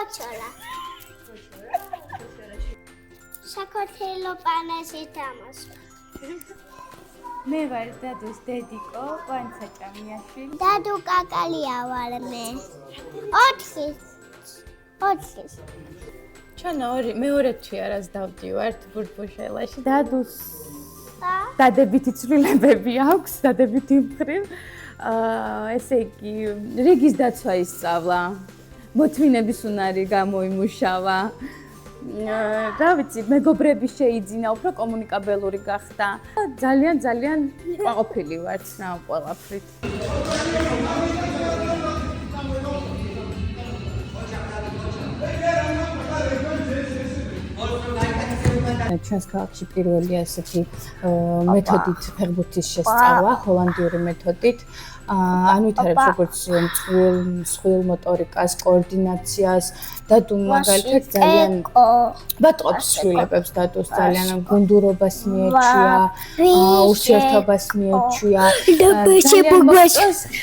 ხოჩოლა. საქართველო პანასის დამოსვა. მე ვარ დადუს დედიკო, ვანცა ჭამიაშვილი. დადუ კაკალია ვარ მე. 4-ის. ჩვენ მეორე თვიარას დავდივართ ბურბუშელაში. დადუს დადებითი ცვლილებები აქვს, დადებითი მხრივ. ესე იგი, რიგის დაცვა ისწავლა. მოთმინების უნარი გამოიმუშავა. რა ვიცი, მეგობრები შეიძინა, უფრო კომუნიკაბელური გახდა. ძალიან ყოფილი ვარ რა ყველაფრით. ჩვენს ქალაქში პირველი ასეთი მეთოდით ფეხბურთის შესწავლა, ჰოლანდიური მეთოდით. ანვითარებს როგორც მსხვილ მოტორიკას, კოორდინაციას, დადუ მაგალითად ძალიან ბატყობს ცვლილებებს, დადუს ძალიან გუნდურობას მიეჩვია, ურთიერთობას მიეჩვია.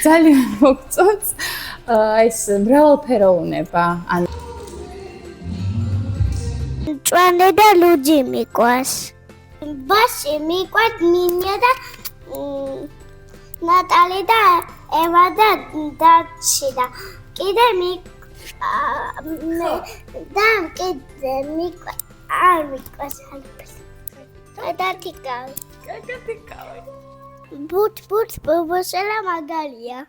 ძალიან მოგწონს ეს მრავალფეროვნება. ჭვანე და ლუჯი მიყვას. ბაში მიყვართ ნინია და ნატალი და ევა და დაჩი და კიდე არ მიყვას ალფის. გადათიკავი. ბურბუშელა მაგალია.